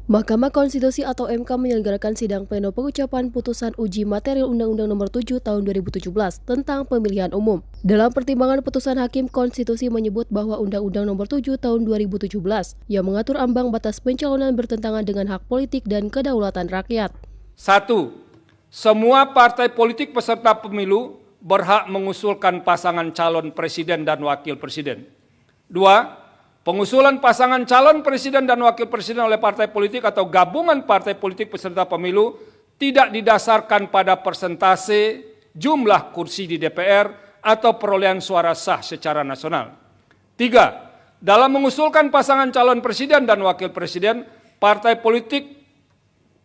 Mahkamah Konstitusi atau MK menyelenggarakan sidang pleno pengucapan putusan uji material Undang-Undang Nomor 7 Tahun 2017 tentang pemilihan umum. Dalam pertimbangan putusan Hakim Konstitusi menyebut bahwa Undang-Undang Nomor 7 Tahun 2017 yang mengatur ambang batas pencalonan bertentangan dengan hak politik dan kedaulatan rakyat. 1. Semua partai politik peserta pemilu berhak mengusulkan pasangan calon presiden dan wakil presiden. 2. Pengusulan pasangan calon presiden dan wakil presiden oleh partai politik atau gabungan partai politik peserta pemilu tidak didasarkan pada persentase jumlah kursi di DPR atau perolehan suara sah secara nasional. 3. Dalam mengusulkan pasangan calon presiden dan wakil presiden, partai politik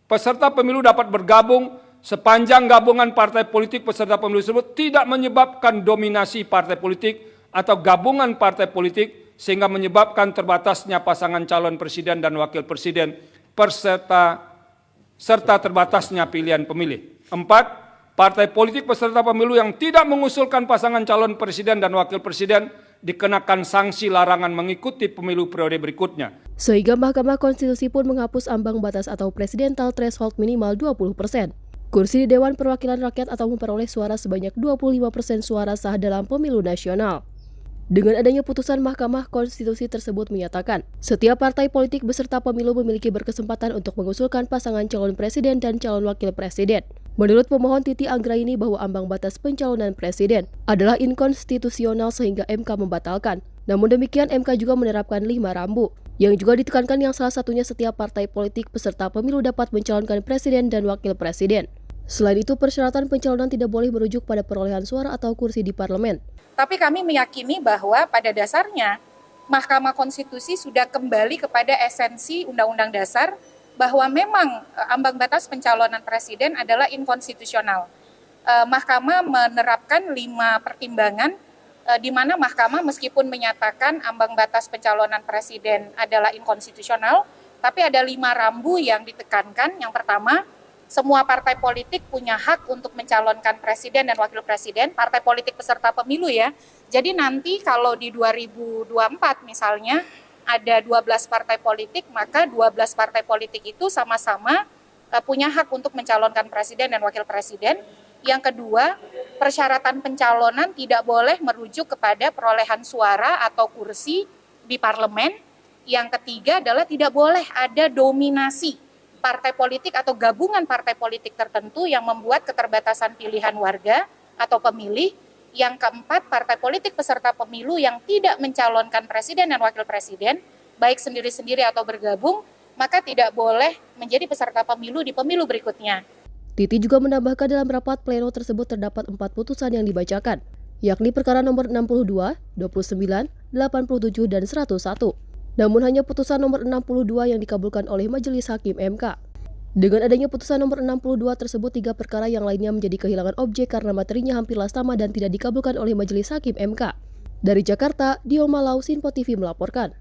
peserta pemilu dapat bergabung sepanjang gabungan partai politik peserta pemilu tersebut tidak menyebabkan dominasi partai politik atau gabungan partai politik sehingga menyebabkan terbatasnya pasangan calon presiden dan wakil presiden serta terbatasnya pilihan pemilih. 4. Partai politik peserta pemilu yang tidak mengusulkan pasangan calon presiden dan wakil presiden dikenakan sanksi larangan mengikuti pemilu periode berikutnya. Sehingga Mahkamah Konstitusi pun menghapus ambang batas atau presidental threshold minimal 20%. Kursi di Dewan Perwakilan Rakyat atau memperoleh suara sebanyak 25% suara sah dalam pemilu nasional. Dengan adanya putusan Mahkamah Konstitusi tersebut menyatakan, setiap partai politik beserta pemilu memiliki berkesempatan untuk mengusulkan pasangan calon presiden dan calon wakil presiden. Menurut pemohon Titi Anggraini bahwa ambang batas pencalonan presiden adalah inkonstitusional sehingga MK membatalkan. Namun demikian MK juga menerapkan 5 rambu, yang juga ditekankan yang salah satunya setiap partai politik peserta pemilu dapat mencalonkan presiden dan wakil presiden. Selain itu, persyaratan pencalonan tidak boleh merujuk pada perolehan suara atau kursi di parlemen. Tapi kami meyakini bahwa pada dasarnya Mahkamah Konstitusi sudah kembali kepada esensi Undang-Undang Dasar bahwa memang ambang batas pencalonan presiden adalah inkonstitusional. Mahkamah menerapkan 5 pertimbangan di mana Mahkamah meskipun menyatakan ambang batas pencalonan presiden adalah inkonstitusional, tapi ada 5 rambu yang ditekankan. Yang pertama, semua partai politik punya hak untuk mencalonkan presiden dan wakil presiden, partai politik peserta pemilu ya. Jadi nanti kalau di 2024 misalnya ada 12 partai politik, maka 12 partai politik itu sama-sama punya hak untuk mencalonkan presiden dan wakil presiden. Yang kedua, persyaratan pencalonan tidak boleh merujuk kepada perolehan suara atau kursi di parlemen. Yang ketiga adalah tidak boleh ada dominasi partai politik atau gabungan partai politik tertentu yang membuat keterbatasan pilihan warga atau pemilih. Yang keempat, partai politik peserta pemilu yang tidak mencalonkan presiden dan wakil presiden, baik sendiri-sendiri atau bergabung, maka tidak boleh menjadi peserta pemilu di pemilu berikutnya. Titi juga menambahkan dalam rapat pleno tersebut terdapat 4 putusan yang dibacakan, yakni perkara nomor 62, 29, 87, dan 101. Namun hanya putusan nomor 62 yang dikabulkan oleh Majelis Hakim MK. Dengan adanya putusan nomor 62 tersebut, 3 perkara yang lainnya menjadi kehilangan objek karena materinya hampirlah sama dan tidak dikabulkan oleh Majelis Hakim MK. Dari Jakarta, Dio Malau, Sinpo TV melaporkan.